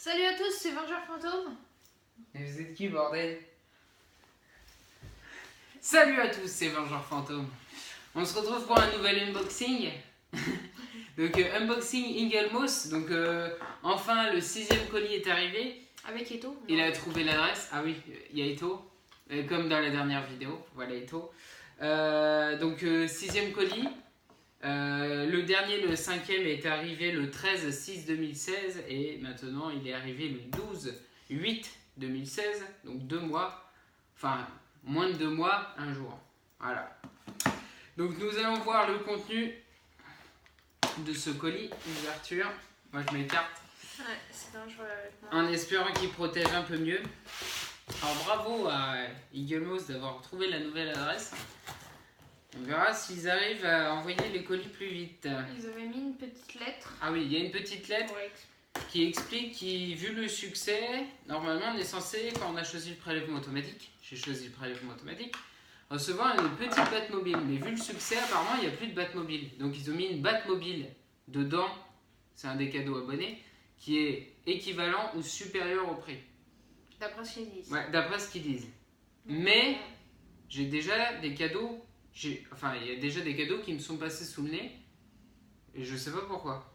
Salut à tous, c'est Vengeur Fantôme. Et vous êtes qui, bordel? Salut à tous, c'est Vengeur Fantôme. On se retrouve pour un nouvel unboxing. Donc unboxing Ingelmos. Donc enfin le 6e colis est arrivé. Avec Eto. Il a trouvé l'adresse. Ah oui, il y a Eto. Comme dans la dernière vidéo. Voilà Eto. Donc 6e colis. Le dernier, le 5e, est arrivé le 13/6/2016 et maintenant il est arrivé le 12/8/2016, donc 2 mois, enfin moins de 2 mois, un jour. Voilà. Donc nous allons voir le contenu de ce colis, l'ouverture. Moi je m'écarte. Ouais, c'est dangereux avec moi. En espérant qu'il protège un peu mieux. Alors bravo à Ingelmos d'avoir trouvé la nouvelle adresse. On verra s'ils arrivent à envoyer les colis plus vite. Ils avaient mis une petite lettre. Ah oui, il y a une petite lettre qui explique que vu le succès, normalement on est censé, quand on a choisi le prélèvement automatique, j'ai choisi le prélèvement automatique, recevoir une petite Batmobile. Mais vu le succès, apparemment il n'y a plus de Batmobile. Donc ils ont mis une Batmobile dedans, c'est un des cadeaux abonnés, qui est équivalent ou supérieur au prix. D'après ce qu'ils disent. Ouais, d'après ce qu'ils disent. Mais j'ai déjà des cadeaux. Enfin, il y a déjà des cadeaux qui me sont passés sous le nez et je sais pas pourquoi.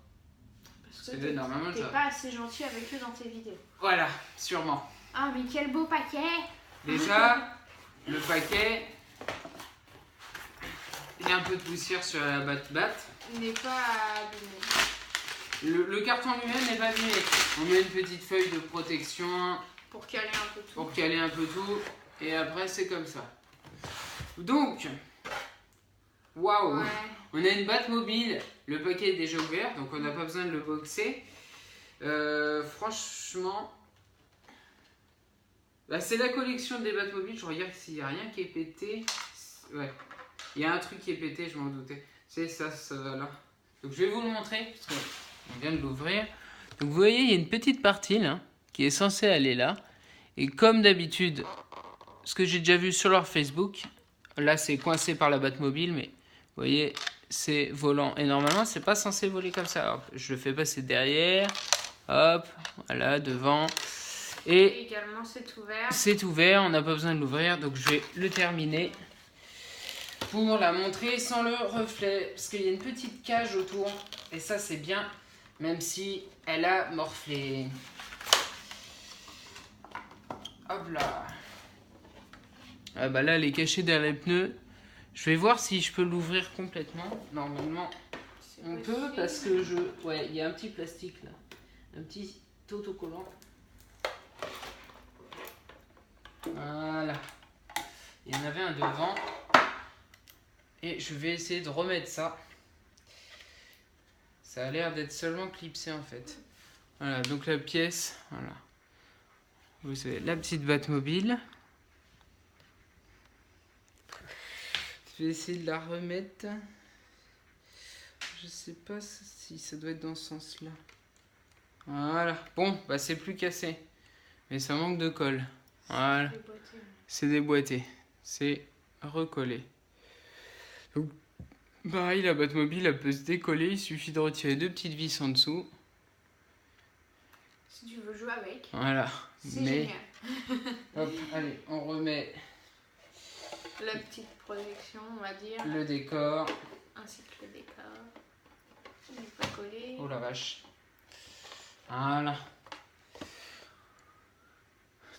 Parce que t'es pas assez gentil avec eux dans tes vidéos. Voilà, sûrement. Ah, mais quel beau paquet! Déjà, le paquet, il y a un peu de poussière sur la batte. Il n'est pas abîmé. Le carton lui-même n'est pas abîmé. On met une petite feuille de protection pour caler un peu tout. Pour caler un peu tout et après c'est comme ça. Donc, waouh, ouais. On a une Batmobile, le paquet est déjà ouvert, donc on n'a pas besoin de le boxer. Franchement, bah, c'est la collection des Batmobiles, je regarde s'il n'y a rien qui est pété. Ouais, il y a un truc qui est pété, je m'en doutais. C'est ça, ça va là. Donc je vais vous le montrer, parce qu'on vient de l'ouvrir. Donc vous voyez, il y a une petite partie là, qui est censée aller là. Et comme d'habitude, ce que j'ai déjà vu sur leur Facebook, là c'est coincé par la Batmobile, mais vous voyez, c'est volant. Et normalement, c'est pas censé voler comme ça. Hop, je le fais passer derrière. Hop, voilà, devant. Et également, c'est ouvert. C'est ouvert, on n'a pas besoin de l'ouvrir. Donc je vais le terminer pour la montrer sans le reflet. Parce qu'il y a une petite cage autour. Et ça, c'est bien, même si elle a morflé. Hop là. Ah bah là, elle est cachée derrière les pneus. Je vais voir si je peux l'ouvrir complètement. Normalement, on peut parce que ouais, il y a un petit plastique là. Un petit autocollant. Voilà. Il y en avait un devant. Et je vais essayer de remettre ça. Ça a l'air d'être seulement clipsé en fait. Voilà, donc la pièce, voilà. Vous avez la petite Batmobile. Je vais essayer de la remettre. Je sais pas si ça doit être dans ce sens-là. Voilà. Bon, bah c'est plus cassé. Mais ça manque de colle. Voilà. C'est déboîté. C'est recollé. Donc, pareil, la Batmobile, elle peut se décoller. Il suffit de retirer 2 petites vis en dessous. Si tu veux jouer avec. Voilà. C'est génial. Hop, allez, on remet la petite protection, on va dire. Le décor. Ainsi que le décor. Il n'est pas collé. Oh la vache. Voilà.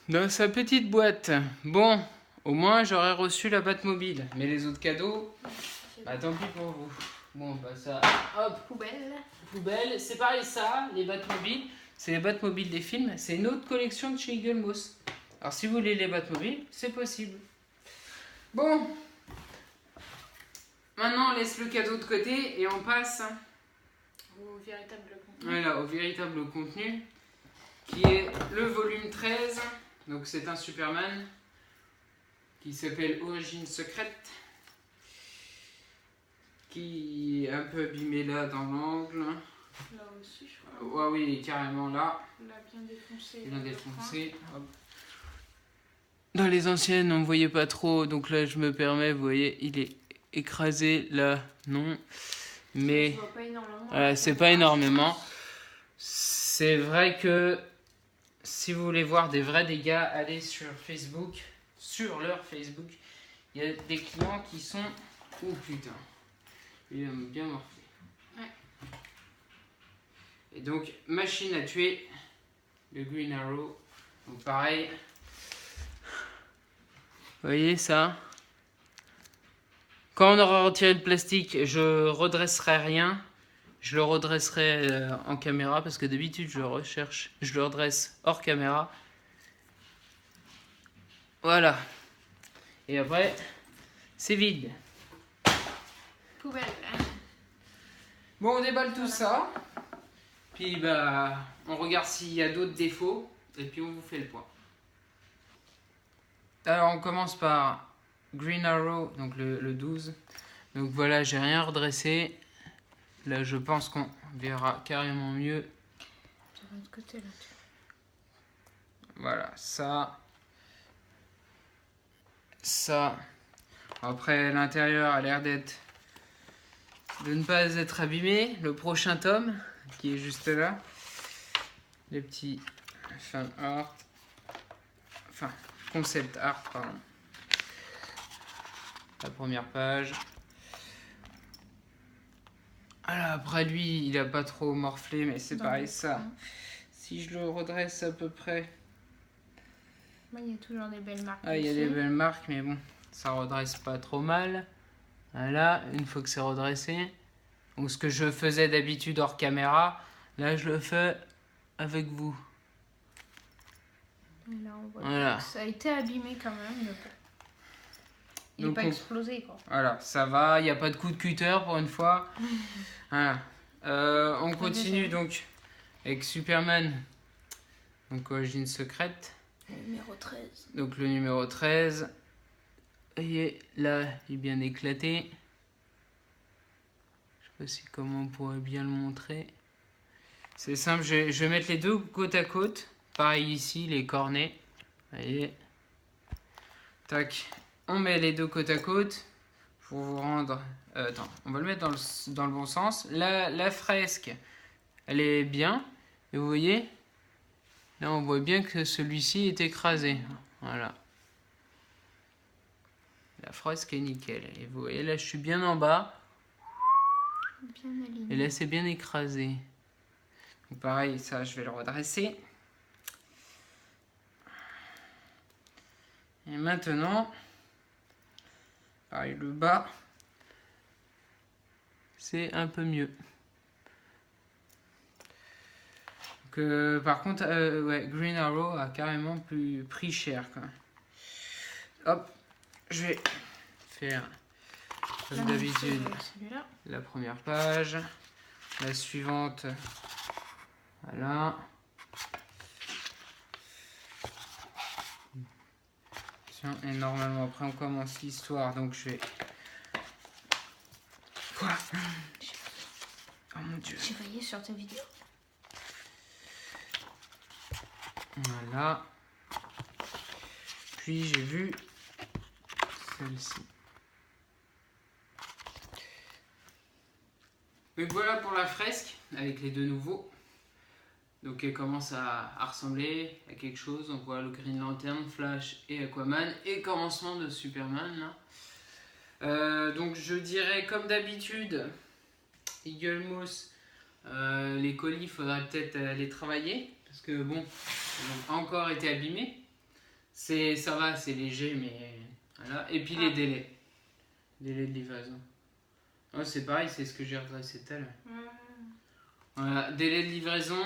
Dans sa petite boîte. Bon, au moins j'aurais reçu la Batmobile. Mais les autres cadeaux, bah tant pis pour vous. Bon, bah ça. Hop. Poubelle. C'est pareil, ça, les Batmobiles. C'est les Batmobiles des films. C'est une autre collection de chez Ingelmos. Alors si vous voulez les Batmobiles, c'est possible. Bon. Maintenant, on laisse le cadeau de côté et on passe au véritable contenu. Voilà, au véritable contenu, qui est le volume 13. Donc c'est un Superman qui s'appelle Origine secrète, qui est un peu abîmé là dans l'angle. Là aussi, je crois. Ouais, oui, carrément là. Il a bien défoncé. Il a défoncé. Hop. Dans les anciennes, on ne voyait pas trop, donc là je me permets, vous voyez, il est écrasé là, non. Mais c'est pas énormément. C'est pas énormément. C'est vrai que si vous voulez voir des vrais dégâts, allez sur Facebook, sur leur Facebook. Il y a des clients qui sont... Oh putain, il a bien morflé. Ouais. Et donc, machine à tuer, le Green Arrow. Donc pareil. Vous voyez ça? Quand on aura retiré le plastique, je redresserai rien. Je le redresserai en caméra parce que d'habitude je le redresse hors caméra. Voilà. Et après, c'est vide. Poubelle. Bon, on déballe tout ça. Puis bah, on regarde s'il y a d'autres défauts. Et puis on vous fait le point. Alors on commence par Green Arrow, donc le 12. Donc voilà, j'ai rien redressé. Là, je pense qu'on verra carrément mieux. De l'autre côté, là. Voilà, ça. Ça. Après, l'intérieur a l'air de ne pas être abîmé. Le prochain tome, qui est juste là. Les petits fan art. Enfin, concept art, pardon. La première page. Alors après lui, il a pas trop morflé, mais c'est pareil ça. Si je le redresse à peu près. Il y a toujours des belles marques. Ah, il y a des belles marques, mais bon, ça redresse pas trop mal. Voilà, une fois que c'est redressé. Donc ce que je faisais d'habitude hors caméra, là je le fais avec vous. Et là, on voit voilà. que ça a été abîmé quand même. Mais... il n'est pas explosé quoi. Voilà, ça va, il n'y a pas de coup de cutter pour une fois. Voilà. On continue donc avec Superman. Donc origine secrète. Le numéro 13. Donc le numéro 13. Et là, il est bien éclaté. Je sais pas si comment on pourrait bien le montrer. C'est simple, je vais mettre les deux côte à côte. Pareil ici, les cornets. Vous voyez. Tac. On met les deux côte à côte. Pour vous rendre... attends, on va le mettre dans le bon sens. La fresque, elle est bien. Et vous voyez, là on voit bien que celui-ci est écrasé. Voilà. La fresque est nickel. Et vous voyez, là je suis bien en bas. Bien aligné. Et là c'est bien écrasé. Donc pareil, ça je vais le redresser. Et maintenant, pareil, le bas, c'est un peu mieux. Donc, par contre, ouais, Green Arrow a carrément pris cher. Quoi. Hop, je vais faire comme d'habitude la première page, la suivante, voilà. Et normalement après on commence l'histoire, donc je vais... Quoi? Oh mon dieu. J'ai veillé sur ta vidéo. Voilà. Puis j'ai vu celle-ci. Donc voilà pour la fresque avec les deux nouveaux. Donc elle commence à ressembler à quelque chose. On voit le Green Lantern, Flash et Aquaman. Et commencement de Superman. Là. Donc je dirais comme d'habitude, Eagle Moss, les colis, il faudrait peut-être les travailler. Parce que bon, ils ont encore été abîmés. Ça va, c'est léger, mais voilà. Et puis les délais. Délais de livraison. Oh, c'est pareil, c'est ce que j'ai redressé tout à l'heure. Voilà, délai de livraison.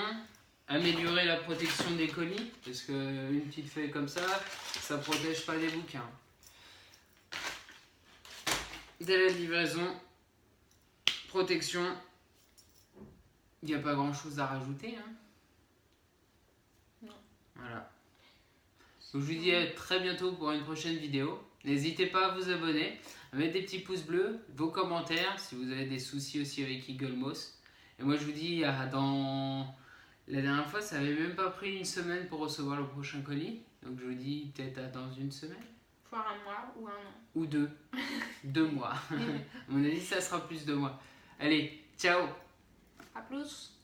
Améliorer la protection des colis, parce qu'une petite feuille comme ça protège pas les bouquins. Délai de livraison, protection, il n'y a pas grand chose à rajouter. Hein. Non. Voilà. Donc je vous dis à très bientôt pour une prochaine vidéo. N'hésitez pas à vous abonner, à mettre des petits pouces bleus, vos commentaires, si vous avez des soucis aussi avec Eagle Moss. Et moi je vous dis dans... La dernière fois, ça avait même pas pris une semaine pour recevoir le prochain colis. Donc je vous dis peut-être dans une semaine. Voire un mois ou un an. Ou 2. 2 mois. À mon avis, ça sera plus de mois. Allez, ciao. À plus.